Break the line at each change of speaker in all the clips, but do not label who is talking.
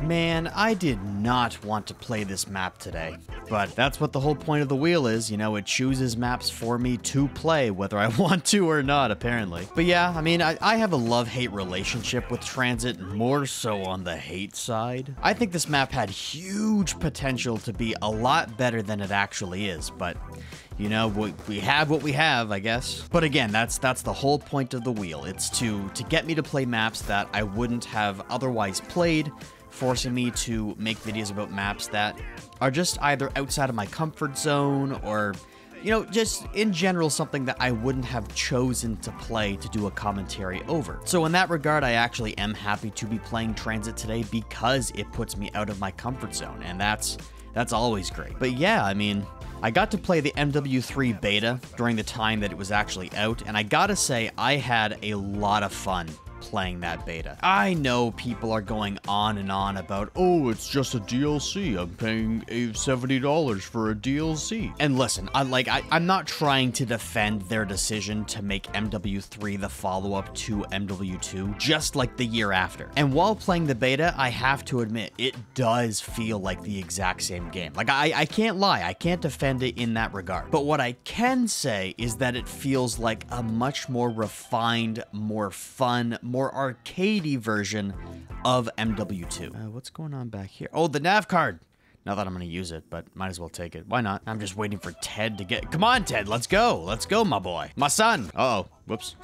Man, I did not want to play this map today, but that's what the whole point of the wheel is, you know, it chooses maps for me to play, whether I want to or not, apparently. But yeah, I mean, I have a love-hate relationship with Transit, more so on the hate side. I think this map had huge potential to be a lot better than it actually is, but you know, we have what we have, I guess. But again, that's the whole point of the wheel. It's to get me to play maps that I wouldn't have otherwise played, forcing me to make videos about maps that are just either outside of my comfort zone or, you know, just in general something that I wouldn't have chosen to play to do a commentary over. So in that regard, I actually am happy to be playing Transit today because it puts me out of my comfort zone, and that's always great. But yeah, I mean, I got to play the MW3 beta during the time that it was actually out, and I gotta say, I had a lot of fun playing that beta. I know people are going on and on about, oh, it's just a DLC. I'm paying $70 for a DLC. And listen, I'm not trying to defend their decision to make MW3 the follow-up to MW2, just like the year after. And while playing the beta, I have to admit, it does feel like the exact same game. Like, I can't lie, I can't defend it in that regard. But what I can say is that it feels like a much more refined, more fun, more arcadey version of MW2. What's going on back here? Oh, the nav card. Not that I'm going to use it, but might as well take it. Why not? I'm just waiting for Ted to get... Come on, Ted, let's go. Let's go, my boy. My son. Uh-oh. Whoops.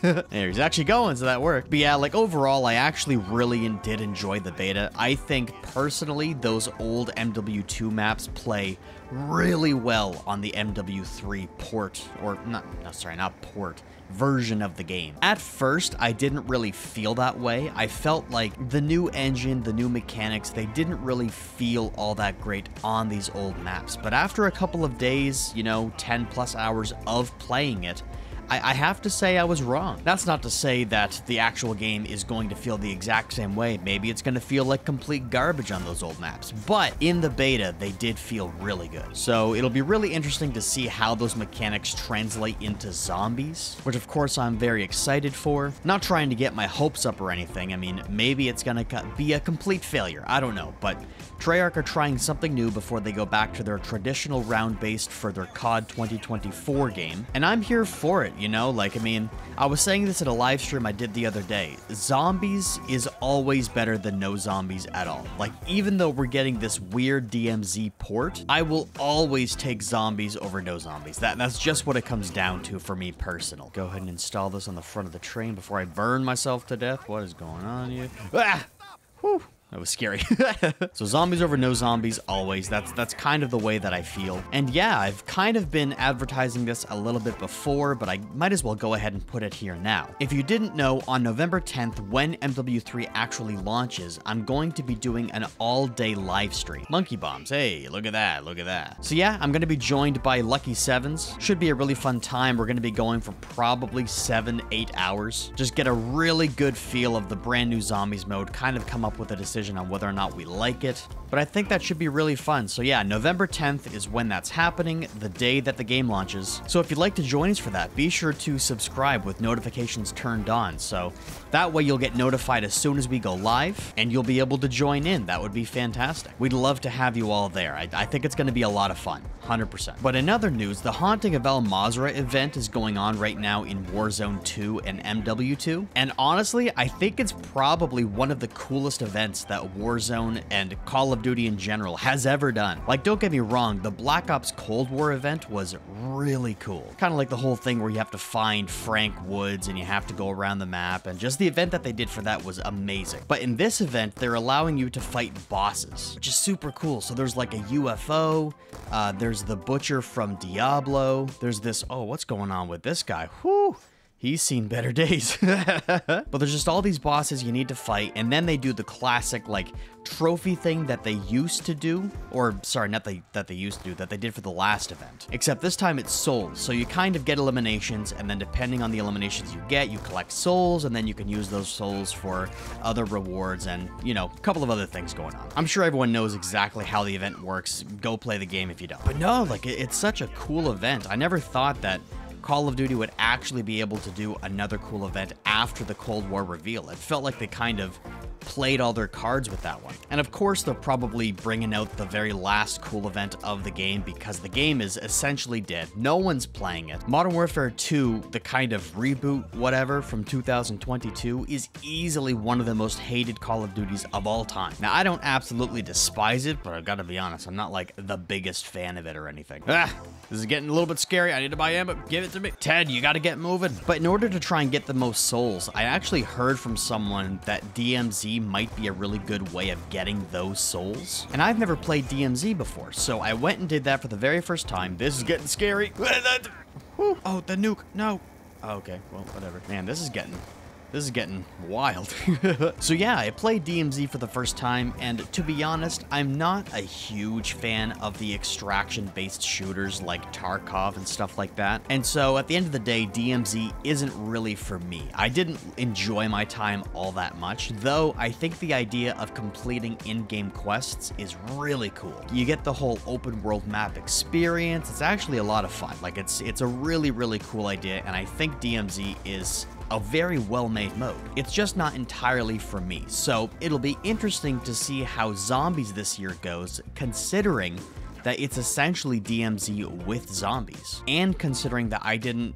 There, he's actually going, so that worked. But yeah, like, overall, I actually really did enjoy the beta. I think, personally, those old MW2 maps play really well on the MW3 port, or not port, version of the game. At first, I didn't really feel that way. I felt like the new engine, the new mechanics, they didn't really feel all that great on these old maps. But after a couple of days, you know, 10 plus hours of playing it, I have to say I was wrong. That's not to say that the actual game is going to feel the exact same way. Maybe it's going to feel like complete garbage on those old maps. But in the beta, they did feel really good. So it'll be really interesting to see how those mechanics translate into zombies, which of course I'm very excited for. Not trying to get my hopes up or anything. I mean, maybe it's going to be a complete failure. I don't know. But Treyarch are trying something new before they go back to their traditional round-based for their COD 2024 game. And I'm here for it. You know, like, I mean, I was saying this at a live stream I did the other day. Zombies is always better than no zombies at all. Like, even though we're getting this weird DMZ port, I will always take zombies over no zombies. That's just what it comes down to for me personal. Go ahead and install this on the front of the train before I burn myself to death. What is going on here? Ah! Whew. That was scary. So zombies over no zombies, always. That's kind of the way that I feel. And yeah, I've kind of been advertising this a little bit before, but I might as well go ahead and put it here now. If you didn't know, on November 10th, when MW3 actually launches, I'm going to be doing an all-day live stream. Monkey bombs, hey, look at that, look at that. So yeah, I'm going to be joined by Lucky Sevens. Should be a really fun time. We're going to be going for probably 7-8 hours. Just get a really good feel of the brand new zombies mode, kind of come up with a decision on whether or not we like it, but I think that should be really fun. So yeah, November 10th is when that's happening, the day that the game launches. So if you'd like to join us for that, be sure to subscribe with notifications turned on, so that way you'll get notified as soon as we go live, and you'll be able to join in. That would be fantastic. We'd love to have you all there. I think it's going to be a lot of fun, 100%. But in other news, the Haunting of El Mazrah event is going on right now in Warzone 2 and MW2, and honestly, I think it's probably one of the coolest events that Warzone and Call of Duty in general has ever done. Like, don't get me wrong, the Black Ops Cold War event was really cool. Kind of like the whole thing where you have to find Frank Woods and you have to go around the map, and just the event that they did for that was amazing. But in this event, they're allowing you to fight bosses, which is super cool. So there's like a UFO, there's the Butcher from Diablo, there's this, oh, what's going on with this guy? Whew! He's seen better days. But there's just all these bosses you need to fight, and then they do the classic, like, trophy thing that they used to do, or, sorry, not that they used to do, that they did for the last event. Except this time it's souls, so you kind of get eliminations, and then depending on the eliminations you get, you collect souls, and then you can use those souls for other rewards, and, you know, a couple of other things going on. I'm sure everyone knows exactly how the event works. Go play the game if you don't. But no, like, it's such a cool event. I never thought that Call of Duty would actually be able to do another cool event after the Cold War reveal. It felt like they kind of played all their cards with that one. And of course, they're probably bringing out the very last cool event of the game because the game is essentially dead. No one's playing it. Modern Warfare 2, the kind of reboot, whatever, from 2022, is easily one of the most hated Call of Duties of all time. Now, I don't absolutely despise it, but I've got to be honest, I'm not like the biggest fan of it or anything. Ah, this is getting a little bit scary. I need to buy ammo. Give it to me. Ted, you got to get moving. But in order to try and get the most souls, I actually heard from someone that DMZ might be a really good way of getting those souls. And I've never played DMZ before, so I went and did that for the very first time. This is getting scary. Oh, the nuke. No. Oh, okay, well, whatever. Man, this is getting wild. So yeah, I played DMZ for the first time, and to be honest, I'm not a huge fan of the extraction-based shooters like Tarkov and stuff like that. And so at the end of the day, DMZ isn't really for me. I didn't enjoy my time all that much, though I think the idea of completing in-game quests is really cool. You get the whole open world map experience. It's actually a lot of fun. Like, it's a really, really cool idea, and I think DMZ is a very well-made mode. It's just not entirely for me, so it'll be interesting to see how Zombies this year goes, considering that it's essentially DMZ with zombies, and considering that I didn't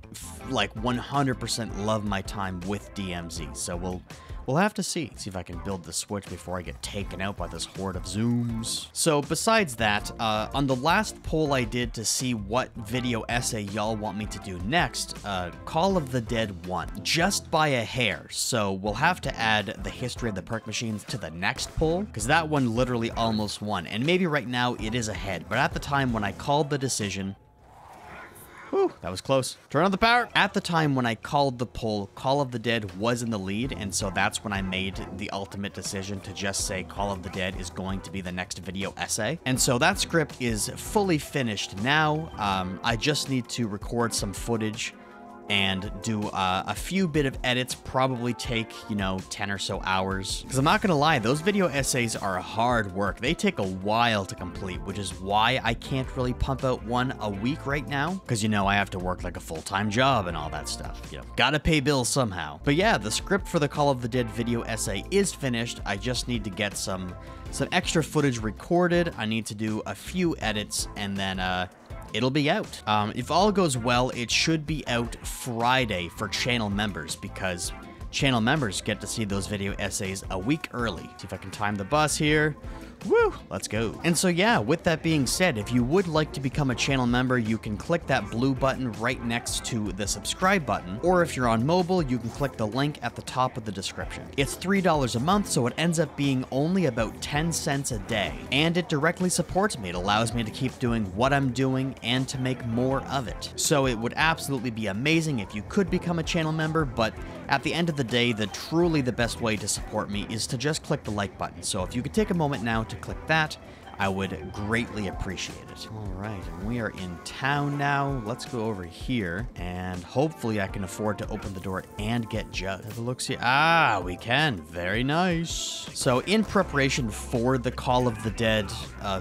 like 100% love my time with DMZ, so we'll have to see if I can build the switch before I get taken out by this horde of zooms. So besides that, on the last poll I did to see what video essay y'all want me to do next, Call of the Dead won, just by a hair. So we'll have to add the history of the perk machines to the next poll, because that one literally almost won. And maybe right now it is ahead, but at the time when I called the decision, whew, that was close. Turn on the power. At the time when I called the poll, Call of the Dead was in the lead, and so that's when I made the ultimate decision to just say Call of the Dead is going to be the next video essay. And so that script is fully finished now. I just need to record some footage and do a few bit of edits, probably take, 10 or so hours. Because I'm not gonna lie, those video essays are hard work. They take a while to complete, which is why I can't really pump out one a week right now. Because, I have to work like a full-time job and all that stuff. Gotta pay bills somehow. But yeah, the script for the Call of the Dead video essay is finished. I just need to get some extra footage recorded. I need to do a few edits, and then, it'll be out. If all goes well, it should be out Friday for channel members, because channel members get to see those video essays a week early. See if I can time the bus here. Woo, let's go. And so yeah, with that being said, if you would like to become a channel member, you can click that blue button right next to the subscribe button, or if you're on mobile, you can click the link at the top of the description. It's $3 a month, so it ends up being only about 10 cents a day, and it directly supports me. It allows me to keep doing what I'm doing and to make more of it. So it would absolutely be amazing if you could become a channel member, but at the end of the day, truly the best way to support me is to just click the like button. So if you could take a moment now to click that, I would greatly appreciate it. All right, and we are in town now. Let's go over here, and hopefully I can afford to open the door and get Jug. Have a look, see. Ah, we can. Very nice. So in preparation for the Call of the Dead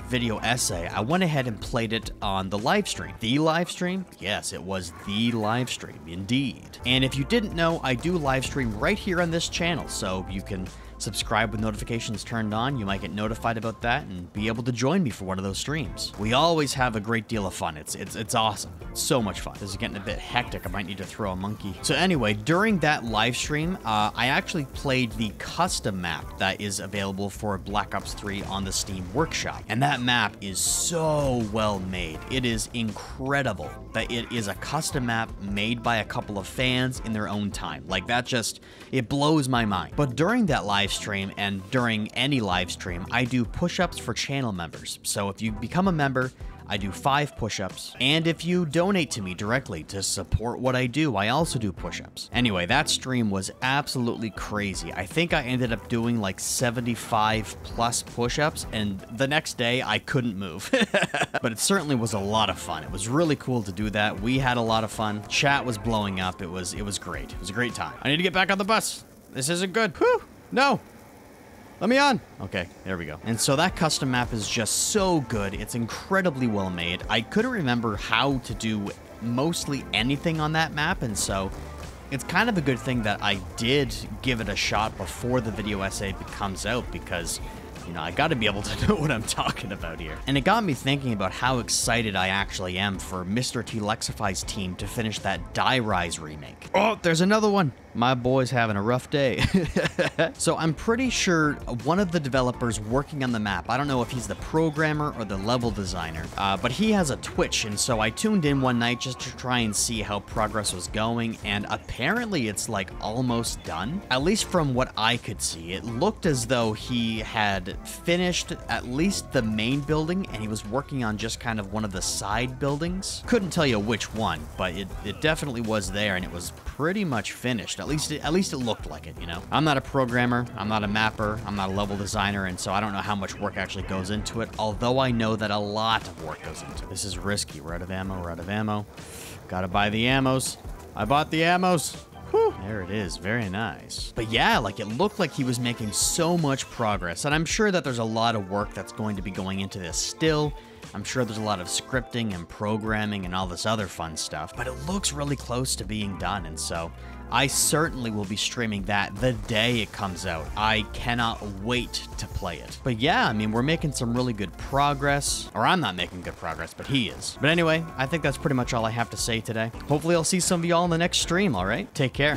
video essay, I went ahead and played it on the live stream. The live stream? Yes, it was the live stream, indeed. And if you didn't know, I do live stream right here on this channel, so you can subscribe with notifications turned on. You might get notified about that and be able to join me for one of those streams. We always have a great deal of fun. It's awesome. It's so much fun. This is getting a bit hectic. I might need to throw a monkey. So anyway, during that live stream, I actually played the custom map that is available for Black Ops 3 on the Steam Workshop. And that map is so well made. It is incredible that it is a custom map made by a couple of fans in their own time. Like, that just, it blows my mind. But during that live stream, and during any live stream, I do push-ups for channel members. So if you become a member, I do 5 push-ups, and if you donate to me directly to support what I do, I also do push-ups. Anyway, that stream was absolutely crazy. I think I ended up doing like 75 plus push-ups, and the next day I couldn't move. But it certainly was a lot of fun. It was really cool to do that. We had a lot of fun. Chat was blowing up. It was great. It was a great time. I need to get back on the bus. This isn't good. Whew. No. Let me on. Okay, there we go. And so that custom map is just so good. It's incredibly well made. I couldn't remember how to do mostly anything on that map, and so it's kind of a good thing that I did give it a shot before the video essay comes out, because you know, I gotta be able to know what I'm talking about here. And it got me thinking about how excited I actually am for MrTLexify's team to finish that Die Rise remake. Oh, there's another one. My boy's having a rough day. So I'm pretty sure one of the developers working on the map, I don't know if he's the programmer or the level designer, but he has a Twitch, and so I tuned in one night just to try and see how progress was going, and apparently it's like almost done. At least from what I could see, it looked as though he had finished at least the main building, and he was working on just kind of one of the side buildings. Couldn't tell you which one, but it definitely was there, and it was pretty much finished. At least it looked like it, you know? I'm not a programmer, I'm not a mapper, I'm not a level designer, and so I don't know how much work actually goes into it, although I know that a lot of work goes into it. This is risky. We're out of ammo, we're out of ammo. Gotta buy the ammos. I bought the ammos. Whew. There it is. Very nice. But yeah, like, it looked like he was making so much progress, and I'm sure that there's a lot of work that's going to be going into this still. I'm sure there's a lot of scripting and programming and all this other fun stuff, but it looks really close to being done, and so I certainly will be streaming that the day it comes out. I cannot wait to play it. But yeah, I mean, we're making some really good progress. Or I'm not making good progress, but he is. But anyway, I think that's pretty much all I have to say today. Hopefully I'll see some of y'all in the next stream, all right? Take care.